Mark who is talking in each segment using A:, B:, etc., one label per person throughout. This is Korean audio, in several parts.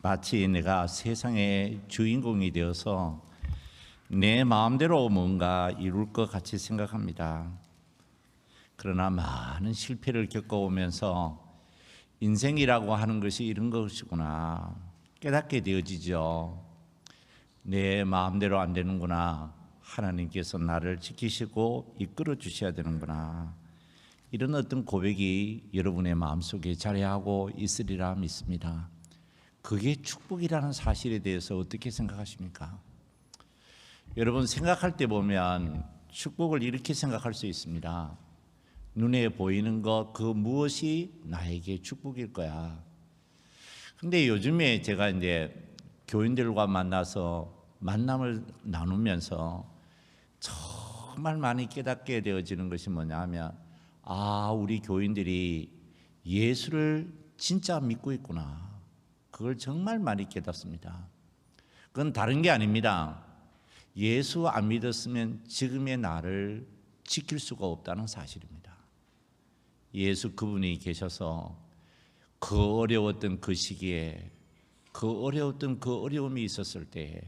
A: 마치 내가 세상의 주인공이 되어서 내 마음대로 뭔가 이룰 것 같이 생각합니다. 그러나 많은 실패를 겪어오면서 인생이라고 하는 것이 이런 것이구나 깨닫게 되어지죠. 내 마음대로 안 되는구나. 하나님께서 나를 지키시고 이끌어 주셔야 되는구나. 이런 어떤 고백이 여러분의 마음속에 자리하고 있으리라 믿습니다. 그게 축복이라는 사실에 대해서 어떻게 생각하십니까? 여러분 생각할 때 보면 축복을 이렇게 생각할 수 있습니다. 눈에 보이는 것 그 무엇이 나에게 축복일 거야. 근데 요즘에 제가 이제 교인들과 만나서 만남을 나누면서 정말 많이 깨닫게 되어지는 것이 뭐냐면 우리 교인들이 예수를 진짜 믿고 있구나. 그걸 정말 많이 깨닫습니다. 그건 다른 게 아닙니다. 예수 안 믿었으면 지금의 나를 지킬 수가 없다는 사실입니다. 예수 그분이 계셔서 그 어려웠던 그 시기에 그 어려웠던 그 어려움이 있었을 때에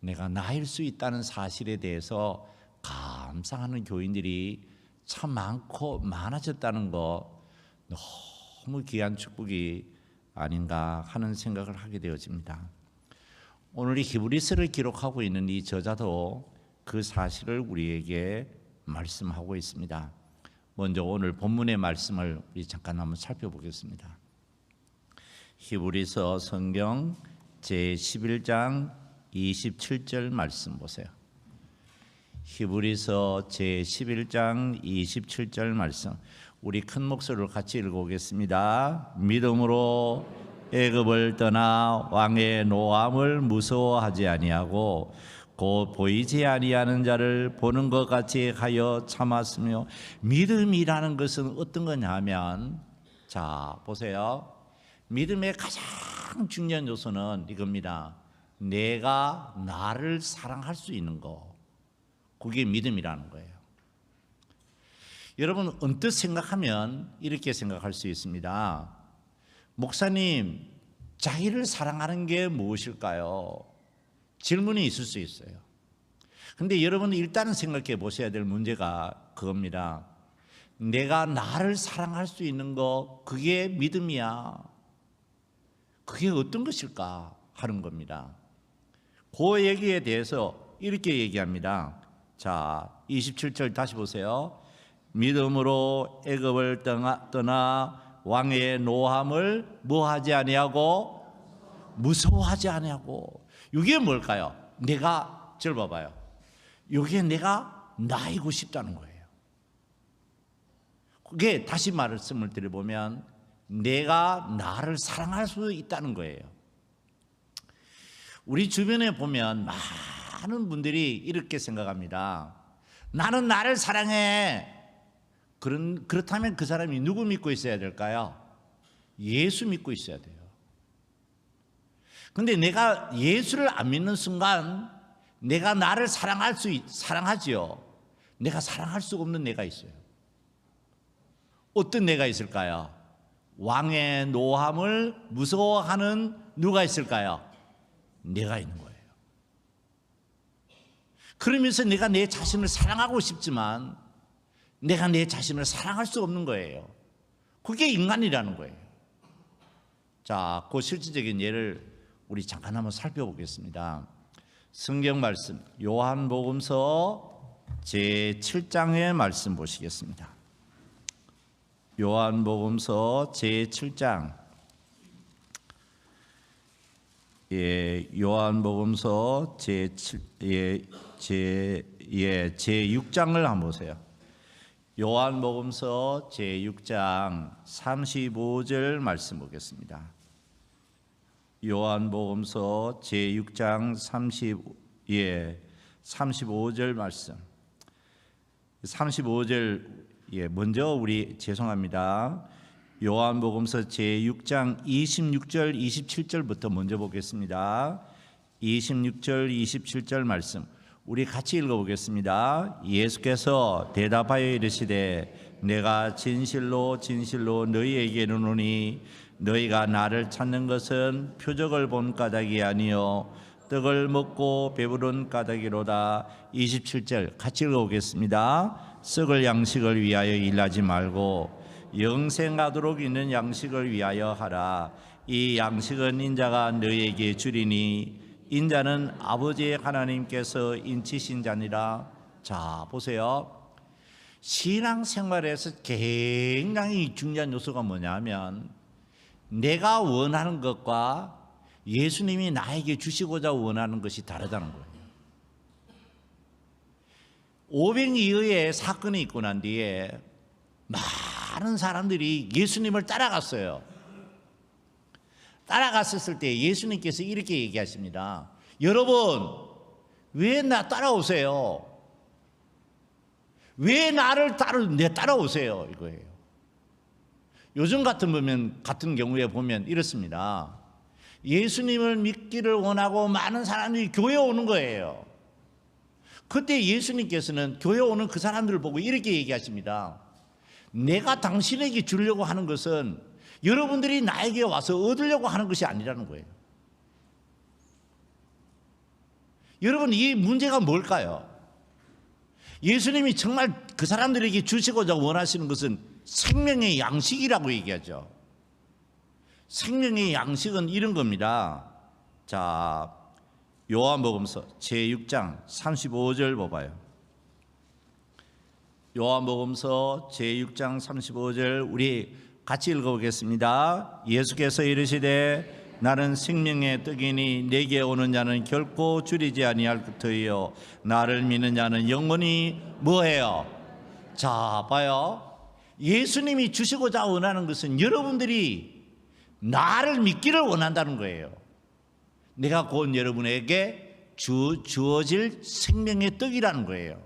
A: 내가 나일 수 있다는 사실에 대해서 감사하는 교인들이 참 많아졌다는 거 너무 귀한 축복이 아닌가 하는 생각을 하게 되어집니다. 오늘 이 히브리서를 기록하고 있는 이 저자도 그 사실을 우리에게 말씀하고 있습니다. 먼저 오늘 본문의 말씀을 우리 잠깐 한번 살펴보겠습니다. 히브리서 성경 제11장 27절 말씀 보세요. 히브리서 제11장 27절 말씀, 우리 큰 목소리로 같이 읽어보겠습니다. 믿음으로 애굽을 떠나 왕의 노함을 무서워하지 아니하고 곧 보이지 아니하는 자를 보는 것 같이 하여 참았으며. 믿음이라는 것은 어떤 거냐면, 자 보세요. 믿음의 가장 중요한 요소는 이겁니다. 내가 나를 사랑할 수 있는 거, 그게 믿음이라는 거예요. 여러분 언뜻 생각하면 이렇게 생각할 수 있습니다. 목사님, 자기를 사랑하는 게 무엇일까요? 질문이 있을 수 있어요. 근데 여러분 일단은 생각해 보셔야 될 문제가 그겁니다. 내가 나를 사랑할 수 있는 거, 그게 믿음이야. 그게 어떤 것일까 하는 겁니다. 그 얘기에 대해서 이렇게 얘기합니다. 자, 27절 다시 보세요. 믿음으로 애굽을 떠나 왕의 노함을 뭐하지 아니하고 무서워하지 아니하고. 이게 뭘까요? 내가 절 봐봐요. 이게 내가 나이고 싶다는 거예요. 그게 다시 말씀을 드려보면 내가 나를 사랑할 수 있다는 거예요. 우리 주변에 보면 많은 분들이 이렇게 생각합니다. 나는 나를 사랑해. 그렇다면 그 사람이 누구 믿고 있어야 될까요? 예수 믿고 있어야 돼요. 근데 내가 예수를 안 믿는 순간 내가 나를 사랑하지요. 내가 사랑할 수 없는 내가 있어요. 어떤 내가 있을까요? 왕의 노함을 무서워하는 누가 있을까요? 내가 있는 거예요. 그러면서 내가 내 자신을 사랑하고 싶지만 내가 내 자신을 사랑할 수 없는 거예요. 그게 인간이라는 거예요. 자, 그 실질적인 예를 우리 잠깐 한번 살펴보겠습니다. 성경 말씀 요한복음서 제7장의 말씀 보시겠습니다. 요한복음서 제7장, 요한복음서 제6장을 한번 보세요. 요한복음서 제6장 35절 말씀 보겠습니다. 요한복음서 제6장 35절 말씀. 35절 먼저 우리 죄송합니다. 요한복음서 제6장 26절 27절부터 먼저 보겠습니다. 26절 27절 말씀 우리 같이 읽어보겠습니다. 예수께서 대답하여 이르시되 내가 진실로 진실로 너희에게 이르노니 너희가 나를 찾는 것은 표적을 본 까닭이 아니요 떡을 먹고 배부른 까닭이로다. 27절 같이 읽어보겠습니다. 썩을 양식을 위하여 일하지 말고 영생하도록 있는 양식을 위하여 하라. 이 양식은 인자가 너희에게 주리니 인자는 아버지 하나님께서 인치신 자니라. 자, 보세요. 신앙생활에서 굉장히 중요한 요소가 뭐냐면 내가 원하는 것과 예수님이 나에게 주시고자 원하는 것이 다르다는 거예요. 500이후에 사건이 있고 난 뒤에 많은 사람들이 예수님을 따라갔어요. 따라갔을 때 예수님께서 이렇게 얘기하십니다. 여러분, 왜 나 따라오세요? 왜 나를 따라오세요? 이거예요. 요즘 같은 경우에 보면 이렇습니다. 예수님을 믿기를 원하고 많은 사람들이 교회에 오는 거예요. 그때 예수님께서는 교회에 오는 그 사람들을 보고 이렇게 얘기하십니다. 내가 당신에게 주려고 하는 것은 여러분들이 나에게 와서 얻으려고 하는 것이 아니라는 거예요. 여러분, 이 문제가 뭘까요? 예수님이 정말 그 사람들에게 주시고자 원하시는 것은 생명의 양식이라고 얘기하죠. 생명의 양식은 이런 겁니다. 자, 요한복음서 제6장 35절 봐봐요. 요한복음서 제6장 35절 우리 같이 읽어보겠습니다. 예수께서 이르시되 나는 생명의 떡이니 내게 오는 자는 결코 줄이지 아니할 터이요 나를 믿는 자는 영원히 뭐해요? 자, 봐요. 예수님이 주시고자 원하는 것은 여러분들이 나를 믿기를 원한다는 거예요. 내가 곧 여러분에게 주어질 생명의 떡이라는 거예요.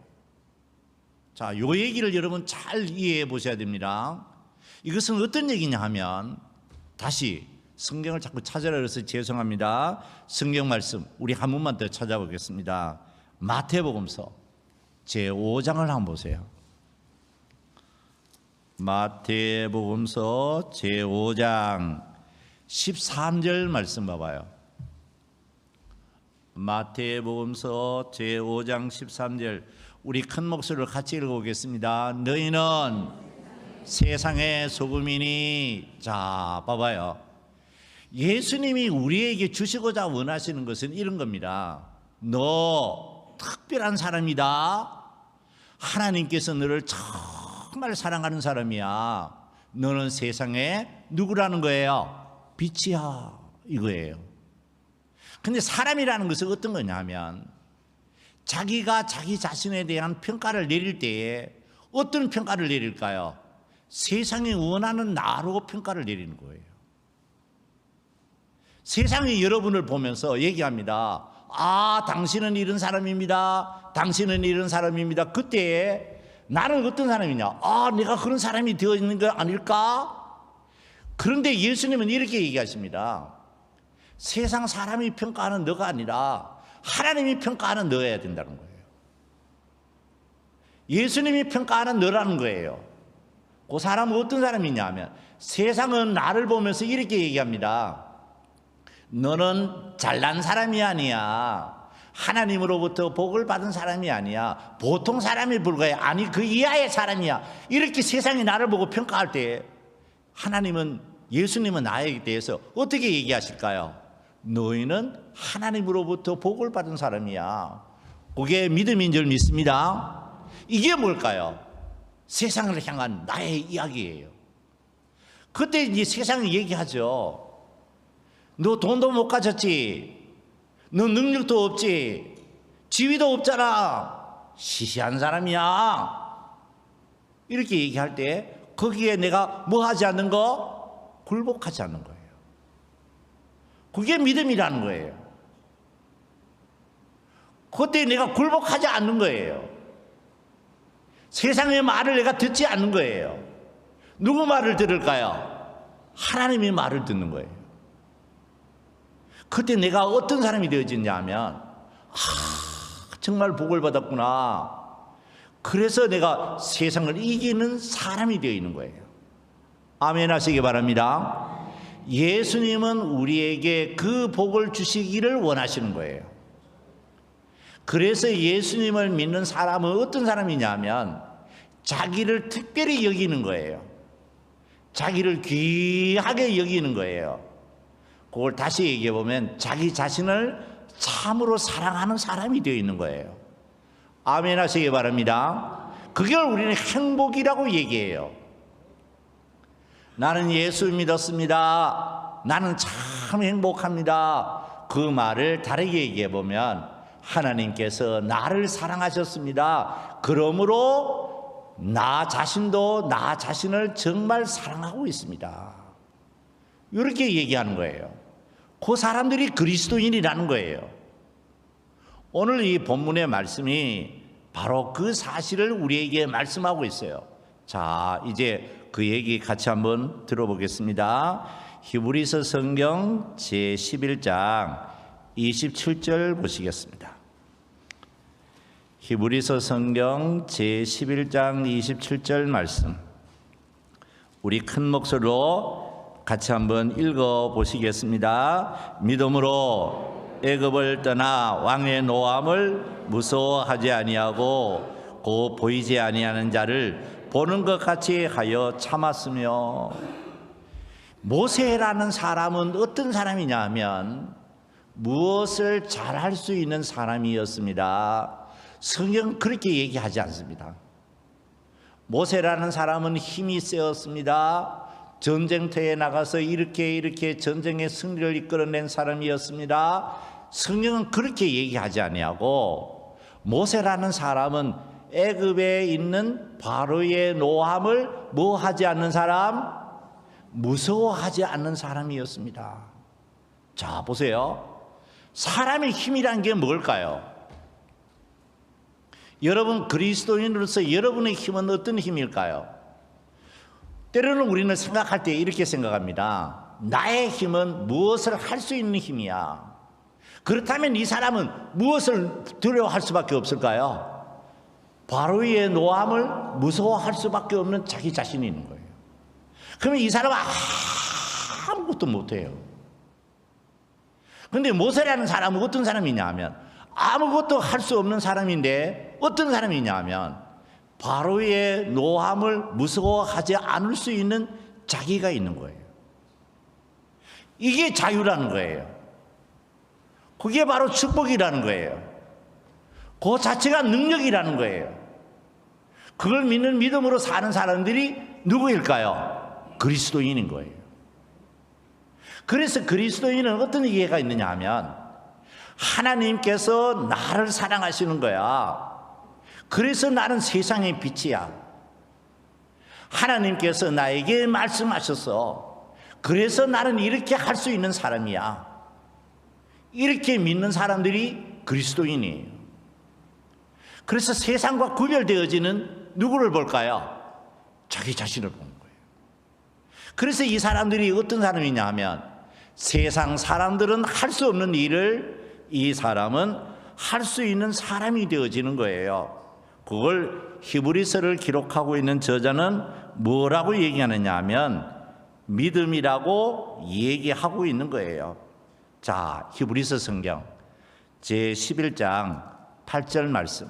A: 자, 요 얘기를 여러분 잘 이해해 보셔야 됩니다. 이것은 어떤 얘기냐 하면, 다시 성경을 자꾸 찾으라 그래서 죄송합니다. 성경 말씀 우리 한 번만 더 찾아보겠습니다. 마태복음서 제5장을 한번 보세요. 마태복음서 제5장 13절 말씀 봐봐요. 마태복음서 제5장 13절 우리 큰 목소리로 같이 읽어보겠습니다. 너희는 세상의 소금이니. 자, 봐봐요. 예수님이 우리에게 주시고자 원하시는 것은 이런 겁니다. 너 특별한 사람이다. 하나님께서 너를 정말 사랑하는 사람이야. 너는 세상에 누구라는 거예요? 빛이야, 이거예요. 근데 사람이라는 것은 어떤 거냐면 자기가 자기 자신에 대한 평가를 내릴 때에 어떤 평가를 내릴까요? 세상이 원하는 나로 평가를 내리는 거예요. 세상이 여러분을 보면서 얘기합니다. 아, 당신은 이런 사람입니다. 당신은 이런 사람입니다. 그때 나는 어떤 사람이냐? 아, 내가 그런 사람이 되어 있는 거 아닐까? 그런데 예수님은 이렇게 얘기하십니다. 세상 사람이 평가하는 너가 아니라 하나님이 평가하는 너여야 된다는 거예요. 예수님이 평가하는 너라는 거예요. 그 사람은 어떤 사람이냐 하면 세상은 나를 보면서 이렇게 얘기합니다. 너는 잘난 사람이 아니야. 하나님으로부터 복을 받은 사람이 아니야. 보통 사람이 불과해. 아니, 그 이하의 사람이야. 이렇게 세상이 나를 보고 평가할 때 예수님은 나에 대해서 어떻게 얘기하실까요? 너희는 하나님으로부터 복을 받은 사람이야. 그게 믿음인 줄 믿습니다. 이게 뭘까요? 세상을 향한 나의 이야기예요. 그때 이제 세상이 얘기하죠. 너 돈도 못 가졌지. 너 능력도 없지. 지위도 없잖아. 시시한 사람이야. 이렇게 얘기할 때 거기에 내가 뭐 하지 않는 거? 굴복하지 않는 거예요. 그게 믿음이라는 거예요. 그때 내가 굴복하지 않는 거예요. 세상의 말을 내가 듣지 않는 거예요. 누구 말을 들을까요? 하나님의 말을 듣는 거예요. 그때 내가 어떤 사람이 되어지냐 하면 정말 복을 받았구나. 그래서 내가 세상을 이기는 사람이 되어 있는 거예요. 아멘 하시기 바랍니다. 예수님은 우리에게 그 복을 주시기를 원하시는 거예요. 그래서 예수님을 믿는 사람은 어떤 사람이냐면 자기를 특별히 여기는 거예요. 자기를 귀하게 여기는 거예요. 그걸 다시 얘기해 보면 자기 자신을 참으로 사랑하는 사람이 되어 있는 거예요. 아멘 하시기 바랍니다. 그걸 우리는 행복이라고 얘기해요. 나는 예수 믿었습니다. 나는 참 행복합니다. 그 말을 다르게 얘기해 보면 하나님께서 나를 사랑하셨습니다. 그러므로 나 자신도 나 자신을 정말 사랑하고 있습니다. 이렇게 얘기하는 거예요. 그 사람들이 그리스도인이라는 거예요. 오늘 이 본문의 말씀이 바로 그 사실을 우리에게 말씀하고 있어요. 자, 이제 그 얘기 같이 한번 들어보겠습니다. 히브리서 성경 제11장 27절 보시겠습니다. 히브리서 성경 제11장 27절 말씀, 우리 큰 목소리로 같이 한번 읽어 보시겠습니다. 믿음으로 애굽을 떠나 왕의 노함을 무서워하지 아니하고 곧 보이지 아니하는 자를 보는 것 같이 하여 참았으며. 모세라는 사람은 어떤 사람이냐 하면 무엇을 잘할 수 있는 사람이었습니다. 성경은 그렇게 얘기하지 않습니다. 모세라는 사람은 힘이 세었습니다. 전쟁터에 나가서 이렇게 전쟁의 승리를 이끌어낸 사람이었습니다. 성경은 그렇게 얘기하지 아니하고 모세라는 사람은 애굽에 있는 바로의 노함을 뭐 하지 않는 사람? 무서워하지 않는 사람이었습니다. 자, 보세요. 사람의 힘이란 게 뭘까요? 여러분 그리스도인으로서 여러분의 힘은 어떤 힘일까요? 때로는 우리는 생각할 때 이렇게 생각합니다. 나의 힘은 무엇을 할 수 있는 힘이야. 그렇다면 이 사람은 무엇을 두려워할 수밖에 없을까요? 바로의 노함을 무서워할 수밖에 없는 자기 자신이 있는 거예요. 그러면 이 사람은 아무것도 못해요. 그런데 모세라는 사람은 어떤 사람이냐 하면 아무것도 할 수 없는 사람인데 어떤 사람이냐 하면 바로의 노함을 무서워하지 않을 수 있는 자기가 있는 거예요. 이게 자유라는 거예요. 그게 바로 축복이라는 거예요. 그 자체가 능력이라는 거예요. 그걸 믿는 믿음으로 사는 사람들이 누구일까요? 그리스도인인 거예요. 그래서 그리스도인은 어떤 이해가 있느냐 하면 하나님께서 나를 사랑하시는 거야. 그래서 나는 세상의 빛이야. 하나님께서 나에게 말씀하셔서 그래서 나는 이렇게 할 수 있는 사람이야. 이렇게 믿는 사람들이 그리스도인이에요. 그래서 세상과 구별되어지는 누구를 볼까요? 자기 자신을 보는 거예요. 그래서 이 사람들이 어떤 사람이냐 하면 세상 사람들은 할 수 없는 일을 이 사람은 할 수 있는 사람이 되어지는 거예요. 그걸 히브리서를 기록하고 있는 저자는 뭐라고 얘기하느냐 하면 믿음이라고 얘기하고 있는 거예요. 자, 히브리서 성경 제11장 8절 말씀,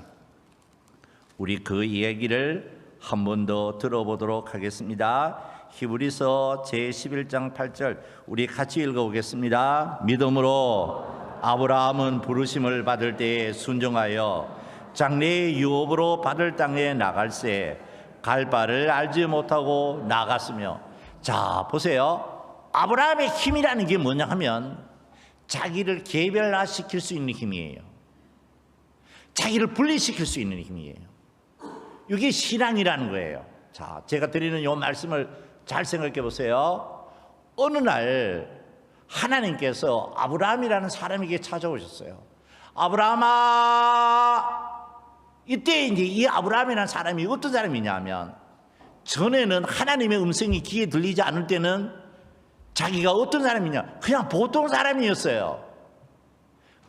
A: 우리 그 이야기를 한 번 더 들어보도록 하겠습니다. 히브리서 제11장 8절 우리 같이 읽어보겠습니다. 믿음으로 아브라함은 부르심을 받을 때에 순종하여 장래의 유업으로 받을 땅에 나갈새 갈 바를 알지 못하고 나갔으며. 자, 보세요. 아브라함의 힘이라는 게 뭐냐 하면 자기를 개별화시킬 수 있는 힘이에요. 자기를 분리시킬 수 있는 힘이에요. 이게 신앙이라는 거예요. 자, 제가 드리는 이 말씀을 잘 생각해 보세요. 어느 날 하나님께서 아브라함이라는 사람에게 찾아오셨어요. 아브라함아. 이때 이제 이 아브라함이라는 사람이 어떤 사람이냐면 전에는 하나님의 음성이 귀에 들리지 않을 때는 자기가 어떤 사람이냐, 그냥 보통 사람이었어요.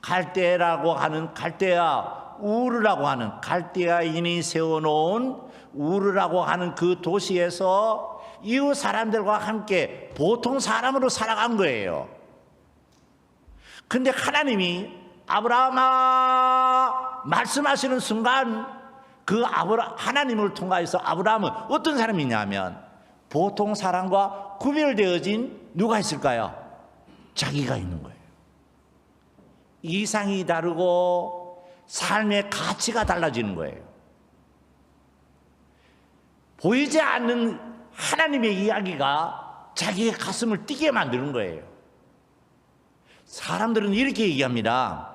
A: 갈대라고 하는 갈대아 우르라고 하는 갈대아인이 세워놓은 우르라고 하는 그 도시에서 이웃 사람들과 함께 보통 사람으로 살아간 거예요. 근데 하나님이 아브라함아 말씀하시는 순간 그 하나님을 통하여서 아브라함은 어떤 사람이냐면 보통 사람과 구별되어진 누가 있을까요? 자기가 있는 거예요. 이상이 다르고 삶의 가치가 달라지는 거예요. 보이지 않는 하나님의 이야기가 자기의 가슴을 뛰게 만드는 거예요. 사람들은 이렇게 얘기합니다.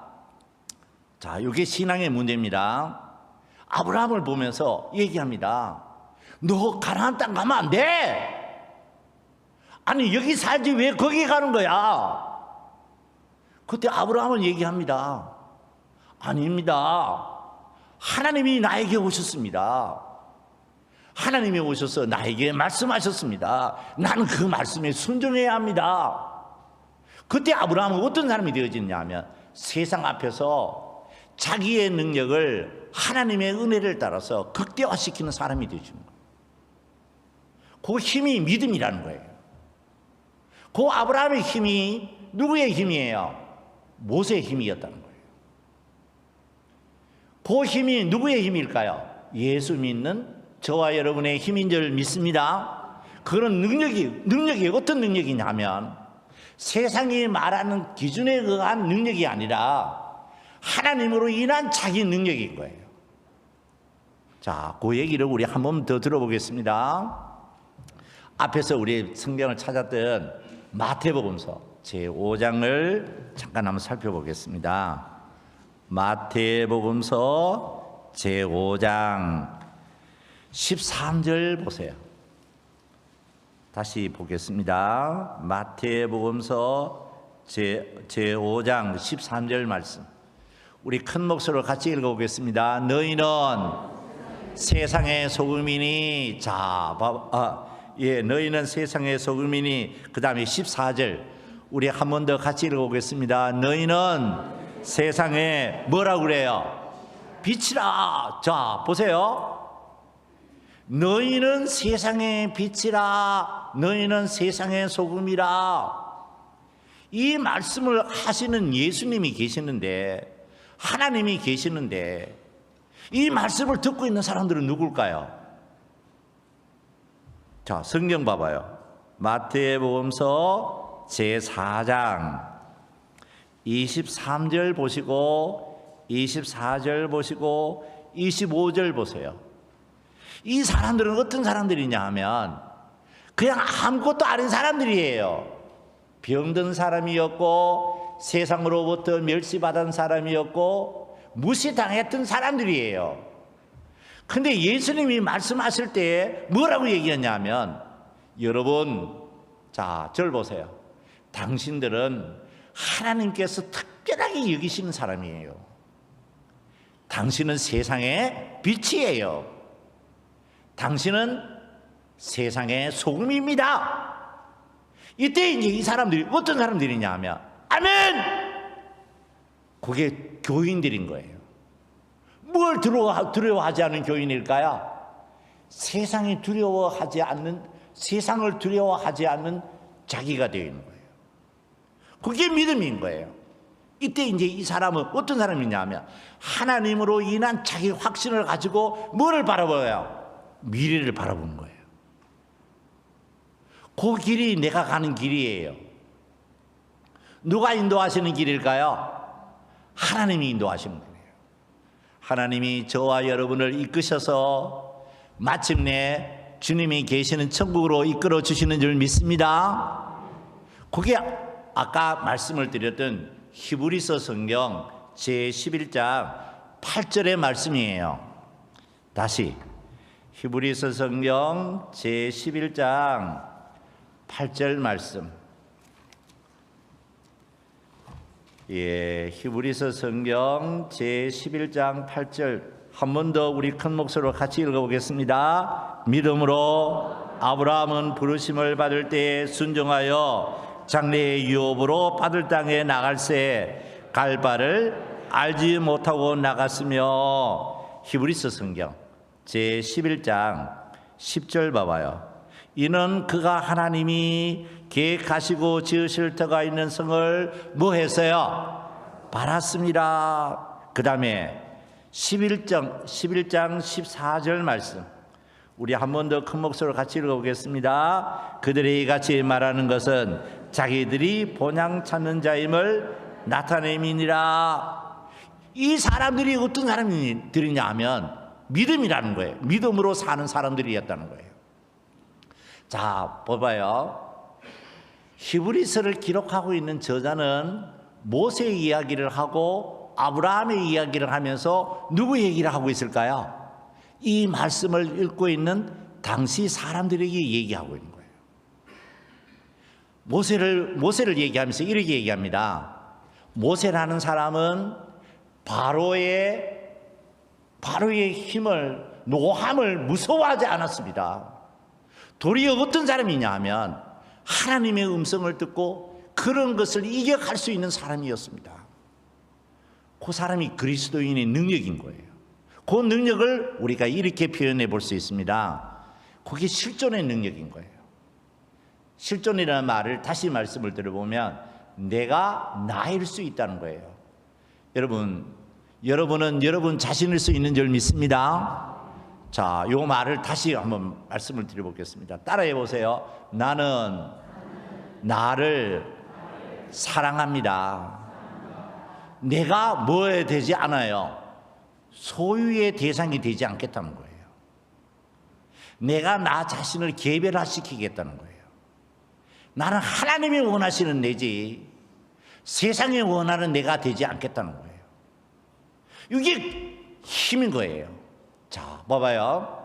A: 자, 이게 신앙의 문제입니다. 아브라함을 보면서 얘기합니다. 너 가나안 땅 가면 안 돼. 아니 여기 살지 왜 거기 가는 거야? 그때 아브라함은 얘기합니다. 아닙니다. 하나님이 나에게 오셨습니다. 하나님이 오셔서 나에게 말씀하셨습니다. 나는 그 말씀에 순종해야 합니다. 그때 아브라함은 어떤 사람이 되어졌냐면 세상 앞에서 자기의 능력을 하나님의 은혜를 따라서 극대화시키는 사람이 되어지는 거예요. 그 힘이 믿음이라는 거예요. 그 아브라함의 힘이 누구의 힘이에요? 모세의 힘이었다는 거예요. 그 힘이 누구의 힘일까요? 예수 믿는 저와 여러분의 힘인 줄 믿습니다. 그런 능력이 어떤 능력이냐면 세상이 말하는 기준에 의한 능력이 아니라 하나님으로 인한 자기 능력인 거예요. 자, 그 얘기를 우리 한 번 더 들어보겠습니다. 앞에서 우리 성경을 찾았던 마태복음서 제5장을 잠깐 한번 살펴보겠습니다. 마태복음서 제5장 13절 보세요. 다시 보겠습니다. 마태복음서 제5장 13절 말씀. 우리 큰 목소리로 같이 읽어보겠습니다. 너희는 세상의 소금이니 너희는 세상의 소금이니. 그 다음에 14절 우리 한 번 더 같이 읽어보겠습니다. 너희는 세상에 뭐라고 그래요? 빛이라. 자, 보세요. 너희는 세상의 빛이라. 너희는 세상의 소금이라. 이 말씀을 하시는 예수님이 계시는데, 하나님이 계시는데, 이 말씀을 듣고 있는 사람들은 누굴까요? 자, 성경 봐봐요. 마태복음서 제4장 23절 보시고 24절 보시고 25절 보세요. 이 사람들은 어떤 사람들이냐 하면 그냥 아무것도 아닌 사람들이에요. 병든 사람이었고 세상으로부터 멸시받은 사람이었고 무시당했던 사람들이에요. 근데 예수님이 말씀하실 때 뭐라고 얘기했냐면, 여러분, 자, 저를 보세요. 당신들은 하나님께서 특별하게 여기시는 사람이에요. 당신은 세상의 빛이에요. 당신은 세상의 소금입니다. 이때 이제 이 사람들이 어떤 사람들이냐 하면, 아멘! 그게 교인들인 거예요. 뭘 두려워하지 않은 교인일까요? 세상을 두려워하지 않는 자기가 되어 있는 거예요. 그게 믿음인 거예요. 이때 이제 이 사람은 어떤 사람이냐 하면 하나님으로 인한 자기 확신을 가지고 뭐를 바라봐요? 미래를 바라보는 거예요. 그 길이 내가 가는 길이에요. 누가 인도하시는 길일까요? 하나님이 인도하시는 거예요. 하나님이 저와 여러분을 이끄셔서 마침내 주님이 계시는 천국으로 이끌어 주시는 줄 믿습니다. 그게 아까 말씀을 드렸던 히브리서 성경 제11장 8절의 말씀이에요. 다시 히브리서 성경 제11장 8절 말씀. 히브리서 성경 제11장 8절 한 번 더 우리 큰 목소리로 같이 읽어보겠습니다. 믿음으로 아브라함은 부르심을 받을 때 순종하여 장래의 유업으로 받을 땅에 나갈새 갈 바를 알지 못하고 나갔으며. 히브리서 성경 제11장 10절 봐봐요. 이는 그가 하나님이 계획하시고 지으실 터가 있는 성을 뭐 했어요? 바랐습니다. 그 다음에 11장 14절 말씀, 우리 한 번 더 큰 목소리로 같이 읽어보겠습니다. 그들이 같이 말하는 것은 자기들이 본향 찾는 자임을 나타냄이니라. 이 사람들이 어떤 사람들이냐 하면 믿음이라는 거예요. 믿음으로 사는 사람들이었다는 거예요. 자, 봐봐요. 히브리서를 기록하고 있는 저자는 모세의 이야기를 하고 아브라함의 이야기를 하면서 누구 얘기를 하고 있을까요? 이 말씀을 읽고 있는 당시 사람들에게 얘기하고 있는 거예요. 모세를 얘기하면서 이렇게 얘기합니다. 모세라는 사람은 바로의 힘을, 노함을 무서워하지 않았습니다. 도리어 어떤 사람이냐 하면 하나님의 음성을 듣고 그런 것을 이겨갈 수 있는 사람이었습니다. 그 사람이 그리스도인의 능력인 거예요. 그 능력을 우리가 이렇게 표현해 볼 수 있습니다. 그게 실존의 능력인 거예요. 실존이라는 말을 다시 말씀을 드려보면 내가 나일 수 있다는 거예요. 여러분은 여러분 자신일 수 있는 줄 믿습니다. 자, 요 말을 다시 한번 말씀을 드려보겠습니다. 따라해 보세요. 나는 나를 사랑합니다. 내가 뭐에 되지 않아요? 소유의 대상이 되지 않겠다는 거예요. 내가 나 자신을 개별화시키겠다는 거예요. 나는 하나님이 원하시는 내지 세상이 원하는 내가 되지 않겠다는 거예요. 이게 힘인 거예요. 자, 봐봐요.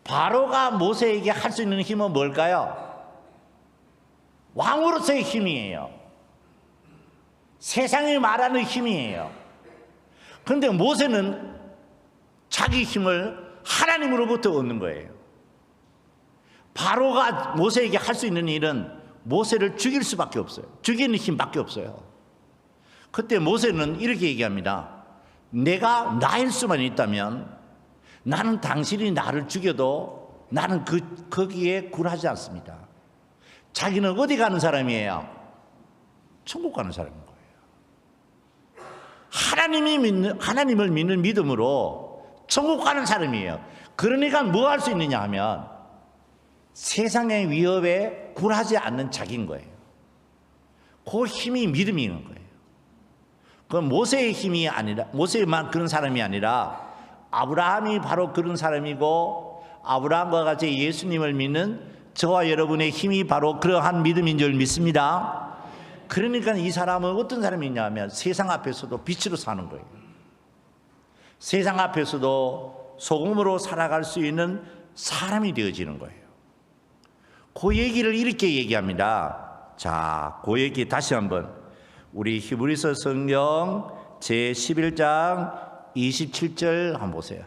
A: 바로가 모세에게 할 수 있는 힘은 뭘까요? 왕으로서의 힘이에요. 세상이 말하는 힘이에요. 그런데 모세는 자기 힘을 하나님으로부터 얻는 거예요. 바로가 모세에게 할 수 있는 일은 모세를 죽일 수밖에 없어요. 죽이는 힘밖에 없어요. 그때 모세는 이렇게 얘기합니다. 내가 나일 수만 있다면 나는 당신이 나를 죽여도 나는 거기에 굴하지 않습니다. 자기는 어디 가는 사람이에요? 천국 가는 사람인 거예요. 하나님을 믿는 믿음으로 천국 가는 사람이에요. 그러니까 뭐 할 수 있느냐 하면 세상의 위협에 굴하지 않는 자기인 거예요. 그 힘이 믿음이 있는 거예요. 그건 모세의 힘이 아니라, 모세만 그런 사람이 아니라 아브라함이 바로 그런 사람이고, 아브라함과 같이 예수님을 믿는 저와 여러분의 힘이 바로 그러한 믿음인 줄 믿습니다. 그러니까 이 사람은 어떤 사람이냐 하면 세상 앞에서도 빛으로 사는 거예요. 세상 앞에서도 소금으로 살아갈 수 있는 사람이 되어지는 거예요. 그 얘기를 이렇게 얘기합니다. 자, 그 얘기 다시 한번 우리 히브리서 성경 제11장 27절 한번 보세요.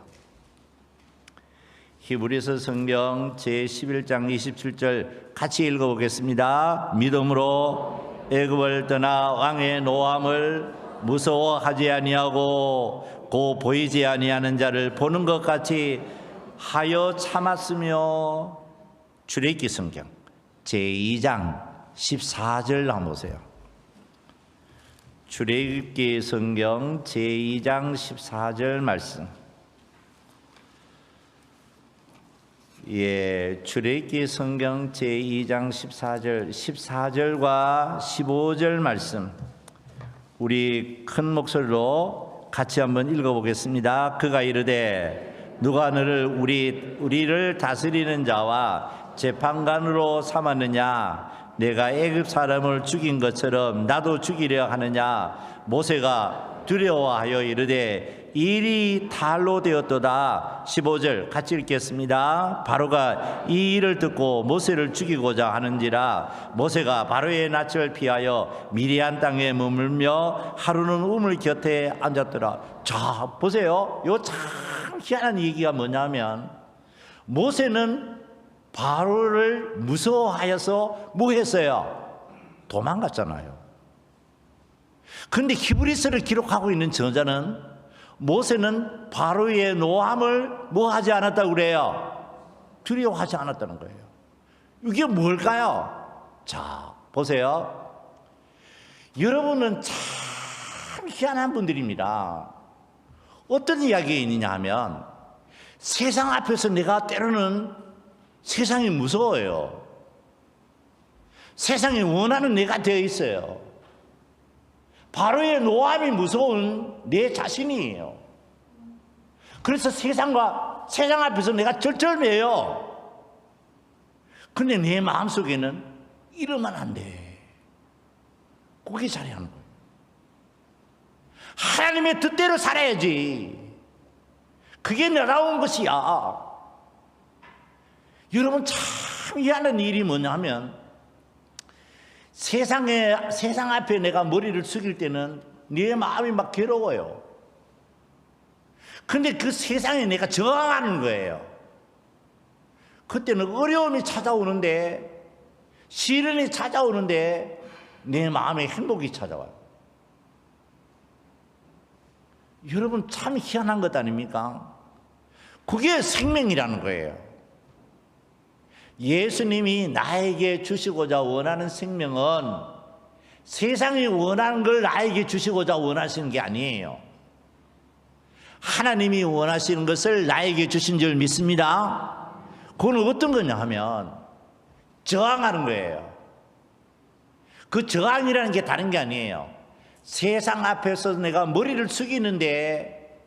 A: 히브리서 성경 제11장 27절 같이 읽어보겠습니다. 믿음으로 애굽을 떠나 왕의 노함을 무서워하지 아니하고 고 보이지 아니하는 자를 보는 것 같이 하여 참았으며. 출애굽기 성경 제2장 14절 한번 보세요. 출애굽기 성경 제2장 14절 말씀. 예, 출애굽기 성경 제2장 14절과 15절 말씀 우리 큰 목소리로 같이 한번 읽어보겠습니다. 그가 이르되 누가 너를 우리를 다스리는 자와 재판관으로 삼았느냐? 내가 애굽 사람을 죽인 것처럼 나도 죽이려 하느냐? 모세가 두려워하여 이르되 일이 탈로 되었도다. 15절 같이 읽겠습니다. 바로가 이 일을 듣고 모세를 죽이고자 하는지라 모세가 바로의 낯을 피하여 미디안 땅에 머물며 하루는 우물 곁에 앉았더라. 자, 보세요. 요 참 희한한 얘기가 뭐냐면 모세는 바로를 무서워하여서 뭐 했어요? 도망갔잖아요. 그런데 히브리서를 기록하고 있는 저자는 모세는 바로의 노함을 뭐 하지 않았다고 그래요? 두려워하지 않았다는 거예요. 이게 뭘까요? 자, 보세요. 여러분은 참 희한한 분들입니다. 어떤 이야기가 있느냐 하면 세상 앞에서 내가 때로는 세상이 무서워요. 세상이 원하는 내가 되어 있어요. 바로의 노함이 무서운 내 자신이에요. 그래서 세상 앞에서 내가 절절매요. 근데 내 마음속에는 이러면 안 돼. 그게 잘해야 하는 거예요. 하나님의 뜻대로 살아야지. 그게 날아온 것이야. 여러분 참 희한한 일이 뭐냐 하면 세상 앞에 내가 머리를 숙일 때는 내 마음이 막 괴로워요. 근데 그 세상에 내가 저항하는 거예요. 그때는 어려움이 찾아오는데, 시련이 찾아오는데 내 마음에 행복이 찾아와요. 여러분 참 희한한 것 아닙니까? 그게 생명이라는 거예요. 예수님이 나에게 주시고자 원하는 생명은 세상이 원하는 걸 나에게 주시고자 원하시는 게 아니에요. 하나님이 원하시는 것을 나에게 주신 줄 믿습니다. 그건 어떤 거냐 하면 저항하는 거예요. 그 저항이라는 게 다른 게 아니에요. 세상 앞에서 내가 머리를 숙이는데,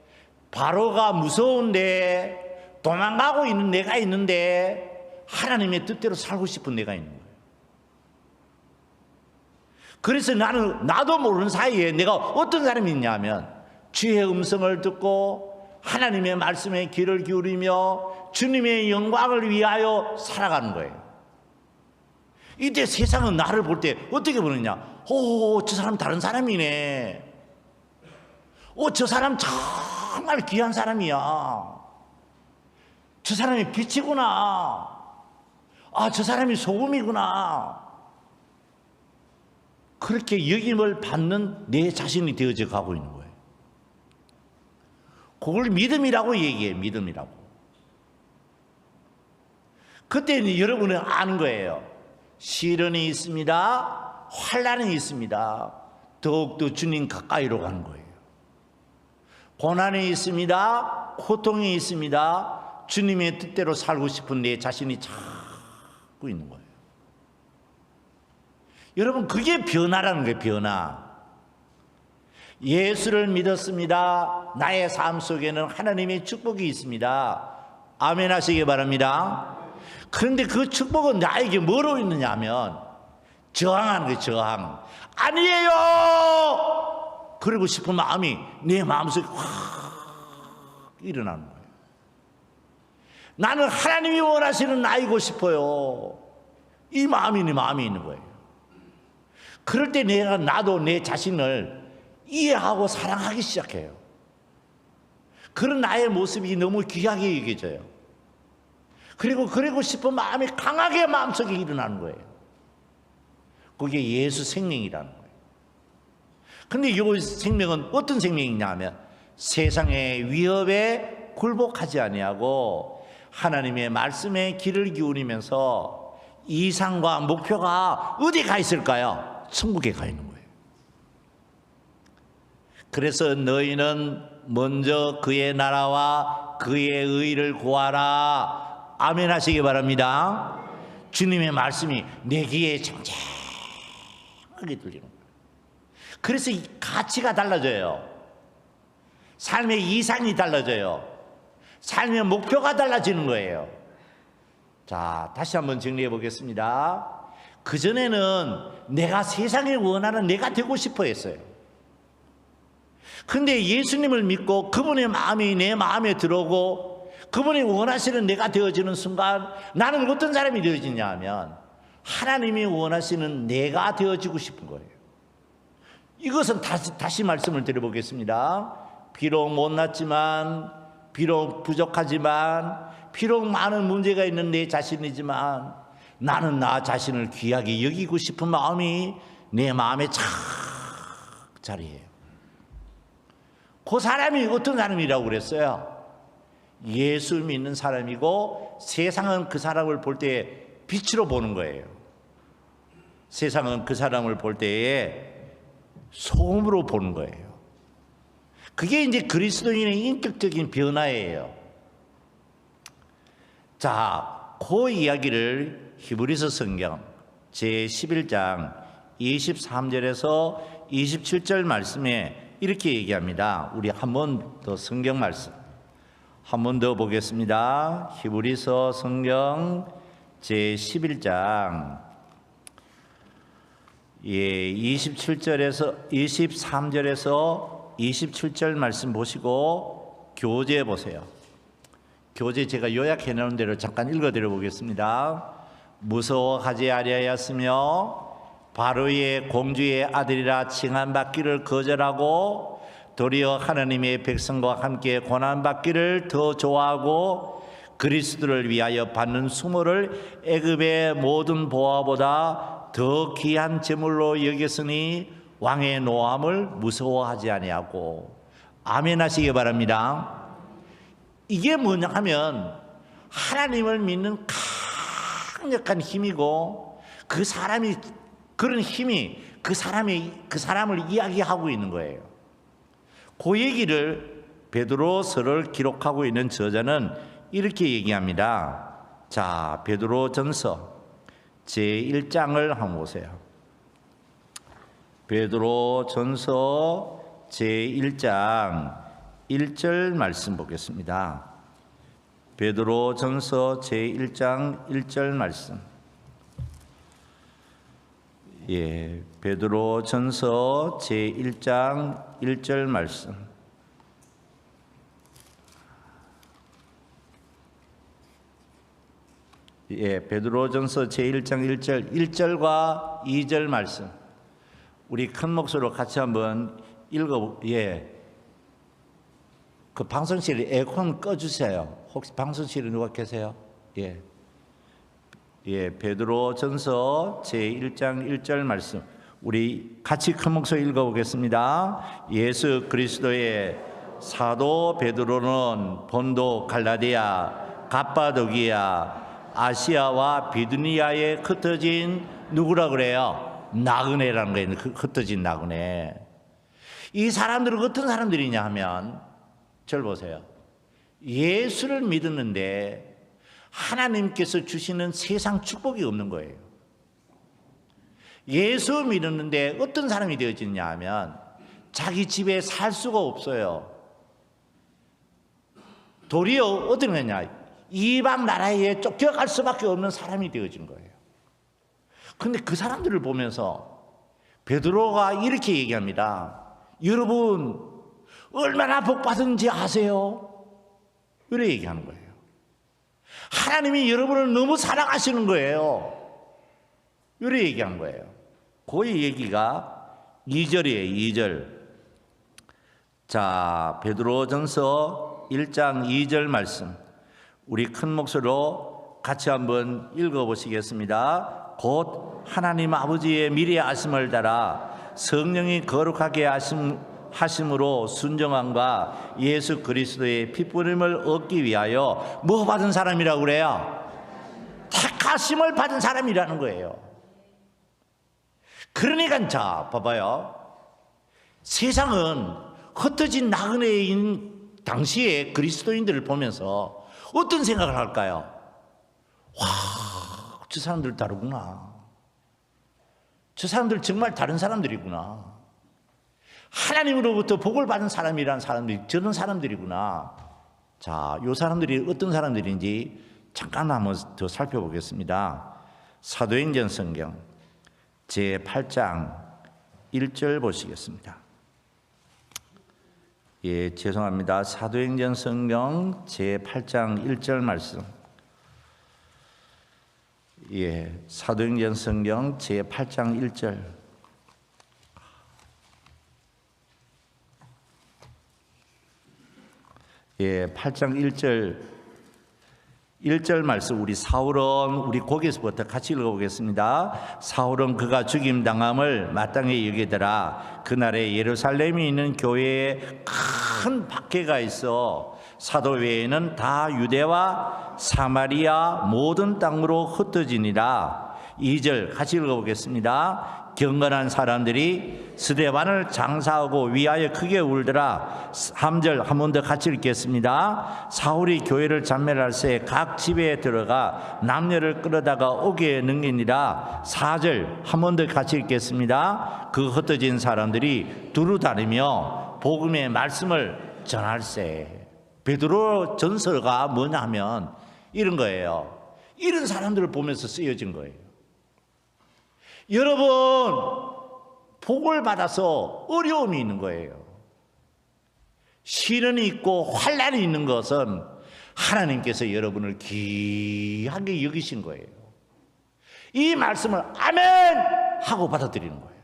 A: 바로가 무서운데, 도망가고 있는 내가 있는데 하나님의 뜻대로 살고 싶은 내가 있는 거예요. 그래서 나도 모르는 사이에 내가 어떤 사람이 있냐면 주의 음성을 듣고 하나님의 말씀에 귀를 기울이며 주님의 영광을 위하여 살아가는 거예요. 이때 세상은 나를 볼 때 어떻게 보느냐? 오, 저 사람 다른 사람이네. 저 사람 정말 귀한 사람이야. 저 사람이 빛이구나. 저 사람이 소금이구나. 그렇게 여김을 받는 내 자신이 되어져 가고 있는 거예요. 그걸 믿음이라고 얘기해요. 믿음이라고. 그때 여러분은 아는 거예요. 시련이 있습니다. 환난이 있습니다. 더욱더 주님 가까이로 가는 거예요. 고난이 있습니다. 고통이 있습니다. 주님의 뜻대로 살고 싶은 내 자신이 찾고 있는 거예요. 여러분 그게 변화라는 거예요. 변화. 예수를 믿었습니다. 나의 삶 속에는 하나님의 축복이 있습니다. 아멘 하시기 바랍니다. 그런데 그 축복은 나에게 뭐로 있느냐 하면 저항하는 거예요. 저항. 아니에요! 그러고 싶은 마음이 내 마음속에 확 일어나는 거예요. 나는 하나님이 원하시는 나이고 싶어요. 이 마음이 내 마음에 있는 거예요. 그럴 때 나도 내 자신을 이해하고 사랑하기 시작해요. 그런 나의 모습이 너무 귀하게 여겨져요. 그리고 그러고 싶은 마음이 강하게 마음속에 일어나는 거예요. 그게 예수 생명이라는 거예요. 근데 이 생명은 어떤 생명이냐 하면 세상의 위협에 굴복하지 아니하고 하나님의 말씀에 귀를 기울이면서 이상과 목표가 어디 가 있을까요? 천국에 가 있는 거예요. 그래서 너희는 먼저 그의 나라와 그의 의를 구하라. 아멘 하시기 바랍니다. 주님의 말씀이 내 귀에 청청하게 들리는 거예요. 그래서 이 가치가 달라져요. 삶의 이상이 달라져요. 삶의 목표가 달라지는 거예요. 자, 다시 한번 정리해 보겠습니다. 그전에는 내가 세상에 원하는 내가 되고 싶어 했어요. 근데 예수님을 믿고 그분의 마음이 내 마음에 들어오고 그분이 원하시는 내가 되어지는 순간 나는 어떤 사람이 되어지냐 하면 하나님이 원하시는 내가 되어지고 싶은 거예요. 이것은 다시 말씀을 드려보겠습니다. 비록 못났지만, 비록 부족하지만, 비록 많은 문제가 있는 내 자신이지만 나는 나 자신을 귀하게 여기고 싶은 마음이 내 마음에 착 자리해요. 그 사람이 어떤 사람이라고 그랬어요? 예수 믿는 사람이고 세상은 그 사람을 볼 때 빛으로 보는 거예요. 세상은 그 사람을 볼 때에 소음으로 보는 거예요. 그게 이제 그리스도인의 인격적인 변화예요. 자, 그 이야기를 히브리서 성경 제11장 23절에서 27절 말씀에 이렇게 얘기합니다. 우리 한 번 더 성경 말씀 한 번 더 보겠습니다. 히브리서 성경 제11장 23절에서 27절 말씀 보시고 교재 보세요. 교재 제가 요약해 놓은 대로 잠깐 읽어 드려 보겠습니다. 무서워하지 아니하였으며 바로의 공주의 아들이라 칭함받기를 거절하고 도리어 하나님의 백성과 함께 고난받기를 더 좋아하고 그리스도를 위하여 받는 수모를 애굽의 모든 보화보다 더 귀한 제물로 여겼으니 왕의 노함을 무서워하지 아니하고. 아멘 하시기 바랍니다. 이게 뭐냐 하면 하나님을 믿는 강력한 힘이고 그 사람이 그런 힘이 그 사람을 이야기하고 있는 거예요. 그 얘기를 베드로서를 기록하고 있는 저자는 이렇게 얘기합니다. 자, 베드로전서 제1장을 한번 보세요. 베드로전서 제1장 1절 말씀 보겠습니다. 베드로전서 제1장 1절 말씀. 베드로전서 제1장 1절 말씀. 베드로전서 제1장 1절과 2절 말씀. 우리 큰 목소리로 같이 한번 그 방송실에 에어컨 꺼주세요. 혹시 방송실에 누가 계세요? 베드로전서 제1장 1절 말씀. 우리 같이 큰 목소리 읽어보겠습니다. 예수 그리스도의 사도 베드로는 본도 갈라디아 갑바도기아 아시아와 비두니아에 흩어진 누구라 그래요? 나그네라는 거예요. 흩어진 나그네. 이 사람들은 어떤 사람들이냐 하면 절 보세요. 예수를 믿었는데 하나님께서 주시는 세상 축복이 없는 거예요. 예수 믿었는데 어떤 사람이 되어지냐 하면 자기 집에 살 수가 없어요. 도리어 어떤 거냐, 이방 나라에 쫓겨갈 수밖에 없는 사람이 되어진 거예요. 그런데 그 사람들을 보면서 베드로가 이렇게 얘기합니다. 여러분 얼마나 복받은지 아세요? 이렇게 얘기하는 거예요. 하나님이 여러분을 너무 사랑하시는 거예요. 이렇게 얘기한 거예요. 그 얘기가 2절이에요. 2절. 자, 베드로전서 1장 2절 말씀. 우리 큰 목소리로 같이 한번 읽어보시겠습니다. 곧 하나님 아버지의 미리 아심을 따라 성령이 거룩하게 하심으로 순종함과 예수 그리스도의 피뿌림을 얻기 위하여 뭐 받은 사람이라고 그래요? 택하심을 받은 사람이라는 거예요. 그러니까 자, 봐봐요. 세상은 흩어진 나그네인 당시에 그리스도인들을 보면서 어떤 생각을 할까요? 와, 저 사람들 다르구나. 저 사람들 정말 다른 사람들이구나. 하나님으로부터 복을 받은 사람이란 사람들이 저런 사람들이구나. 자, 이 사람들이 어떤 사람들인지 잠깐 한번 더 살펴보겠습니다. 사도행전 성경 제8장 1절 보시겠습니다. 죄송합니다. 사도행전 성경 제8장 1절 말씀. 사도행전 성경 제8장 1절. 8장 1절 말씀. 우리 거기서부터 같이 읽어보겠습니다. 사울은 그가 죽임 당함을 마땅히 여기더라. 그날에 예루살렘에 있는 교회에 큰 박해가 있어 사도 외에는 다 유대와 사마리아 모든 땅으로 흩어지니라. 2절 같이 읽어보겠습니다. 경건한 사람들이 스데반을 장사하고 위하여 크게 울더라. 3절 한 번 더 같이 읽겠습니다. 사울이 교회를 잔멸할 새 각 집에 들어가 남녀를 끌어다가 옥에 넘기니라. 4절 한 번 더 같이 읽겠습니다. 그 흩어진 사람들이 두루 다니며 복음의 말씀을 전할세. 베드로 전서가 뭐냐 하면 이런 거예요. 이런 사람들을 보면서 쓰여진 거예요. 여러분, 복을 받아서 어려움이 있는 거예요. 시련이 있고 환난이 있는 것은 하나님께서 여러분을 귀하게 여기신 거예요. 이 말씀을 아멘 하고 받아들이는 거예요.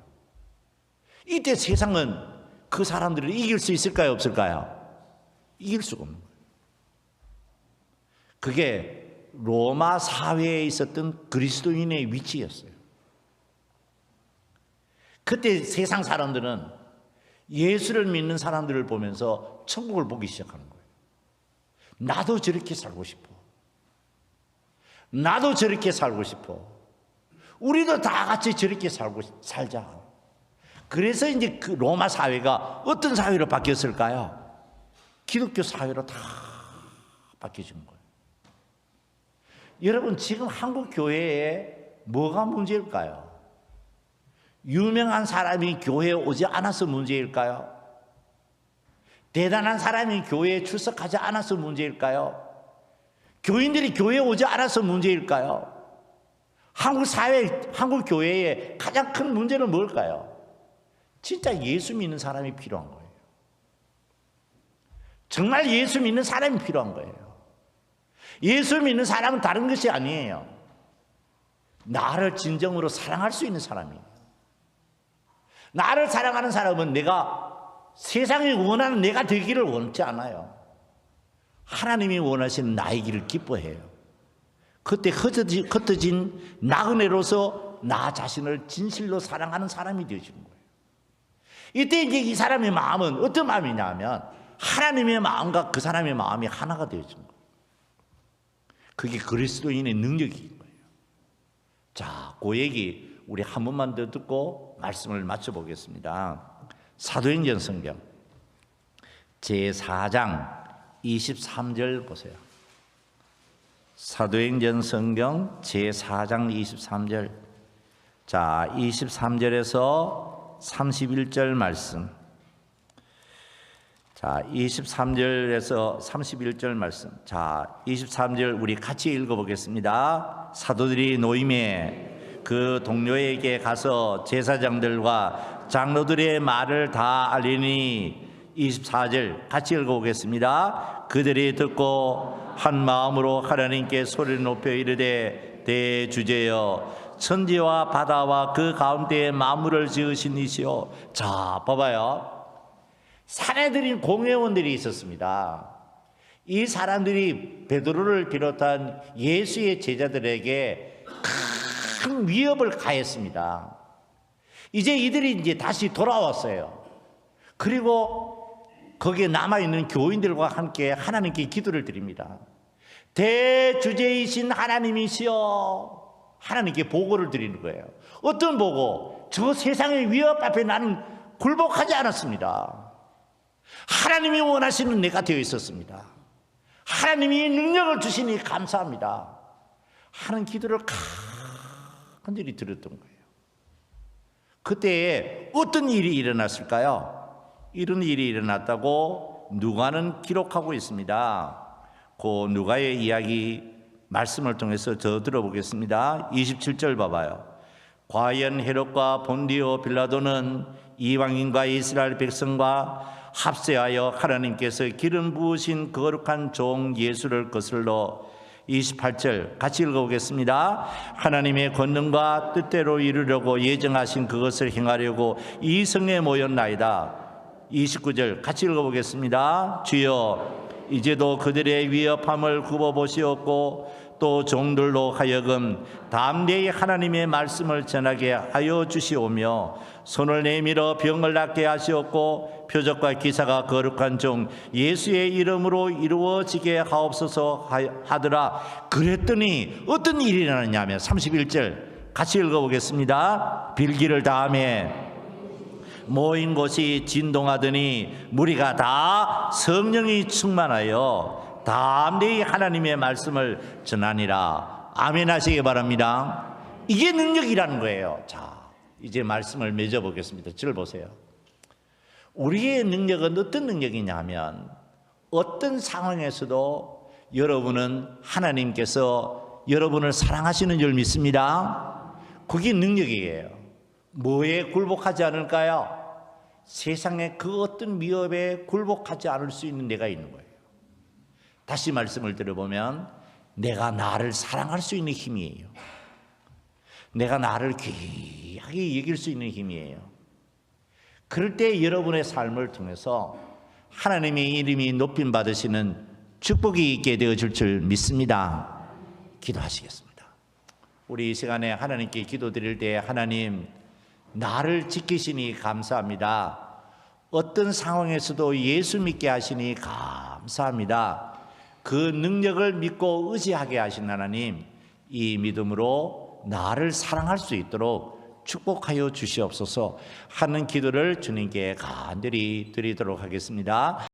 A: 이때 세상은 그 사람들을 이길 수 있을까요, 없을까요? 이길 수가 없는 거예요. 그게 로마 사회에 있었던 그리스도인의 위치였어요. 그때 세상 사람들은 예수를 믿는 사람들을 보면서 천국을 보기 시작하는 거예요. 나도 저렇게 살고 싶어. 나도 저렇게 살고 싶어. 우리도 다 같이 저렇게 살자. 그래서 이제 그 로마 사회가 어떤 사회로 바뀌었을까요? 기독교 사회로 다 바뀌어진 거예요. 여러분, 지금 한국 교회에 뭐가 문제일까요? 유명한 사람이 교회에 오지 않아서 문제일까요? 대단한 사람이 교회에 출석하지 않아서 문제일까요? 교인들이 교회에 오지 않아서 문제일까요? 한국 사회, 한국 교회의 가장 큰 문제는 뭘까요? 진짜 예수 믿는 사람이 필요한 거예요. 정말 예수 믿는 사람이 필요한 거예요. 예수 믿는 사람은 다른 것이 아니에요. 나를 진정으로 사랑할 수 있는 사람이에요. 나를 사랑하는 사람은 내가 세상이 원하는 내가 되기를 원치 않아요. 하나님이 원하시는 나의 길을 기뻐해요. 그때 흩어진 나그네로서 나 자신을 진실로 사랑하는 사람이 되어지는 거예요. 이때 이제 이 사람의 마음은 어떤 마음이냐 하면 하나님의 마음과 그 사람의 마음이 하나가 되어지는 거예요. 그게 그리스도인의 능력인 거예요. 자, 그 얘기 우리 한 번만 더 듣고 말씀을 마쳐보겠습니다. 사도행전 성경 제4장 23절 보세요. 사도행전 성경 제4장 23절. 자, 23절에서 31절 말씀. 자, 23절에서 31절 말씀. 자, 23절 우리 같이 읽어보겠습니다. 사도들이 노임에 그 동료에게 가서 제사장들과 장로들의 말을 다 알리니 24절 같이 읽어보겠습니다. 그들이 듣고 한 마음으로 하나님께 소리를 높여 이르되 대주제여 천지와 바다와 그 가운데에 만물을 지으신 이시여. 자, 봐봐요. 사내들인 공회원들이 있었습니다. 이 사람들이 베드로를 비롯한 예수의 제자들에게 큰 위협을 가했습니다. 이제 이들이 이제 다시 돌아왔어요. 그리고 거기에 남아있는 교인들과 함께 하나님께 기도를 드립니다. 대주제이신 하나님이시여. 하나님께 보고를 드리는 거예요. 어떤 보고? 저 세상의 위협 앞에 나는 굴복하지 않았습니다. 하나님이 원하시는 내가 되어 있었습니다. 하나님이 능력을 주시니 감사합니다 하는 기도를 간절히 드렸던 거예요. 그때에 어떤 일이 일어났을까요? 이런 일이 일어났다고 누가는 기록하고 있습니다. 그 누가의 이야기 말씀을 통해서 더 들어보겠습니다. 27절 봐봐요. 과연 헤롯과 본디오 빌라도는 이방인과 이스라엘 백성과 합세하여 하나님께서 기름 부으신 거룩한 종 예수를 거슬러 28절 같이 읽어보겠습니다. 하나님의 권능과 뜻대로 이루려고 예정하신 그것을 행하려고 이 성에 모였나이다. 29절 같이 읽어보겠습니다. 주여 이제도 그들의 위협함을 굽어보시옵고 또 종들로 하여금 담대히 하나님의 말씀을 전하게 하여 주시오며 손을 내밀어 병을 낫게 하시었고 표적과 기사가 거룩한 종 예수의 이름으로 이루어지게 하옵소서 하더라. 그랬더니 어떤 일이 일어나냐면 31절 같이 읽어보겠습니다. 빌기를 다음에 모인 곳이 진동하더니 무리가 다 성령이 충만하여 담대히 하나님의 말씀을 전하니라. 아멘 하시기 바랍니다. 이게 능력이라는 거예요. 자, 이제 말씀을 맺어보겠습니다. 줄 보세요. 우리의 능력은 어떤 능력이냐면 어떤 상황에서도 여러분은 하나님께서 여러분을 사랑하시는 줄 믿습니다. 그게 능력이에요. 뭐에 굴복하지 않을까요? 세상의 그 어떤 위협에 굴복하지 않을 수 있는 내가 있는 거예요. 다시 말씀을 들어보면 내가 나를 사랑할 수 있는 힘이에요. 내가 나를 귀하게 여길 수 있는 힘이에요. 그럴 때 여러분의 삶을 통해서 하나님의 이름이 높임 받으시는 축복이 있게 되어질 줄 믿습니다. 기도하시겠습니다. 우리 이 시간에 하나님께 기도드릴 때 하나님 나를 지키시니 감사합니다. 어떤 상황에서도 예수 믿게 하시니 감사합니다. 그 능력을 믿고 의지하게 하신 하나님, 이 믿음으로 나를 사랑할 수 있도록 축복하여 주시옵소서 하는 기도를 주님께 간절히 드리도록 하겠습니다.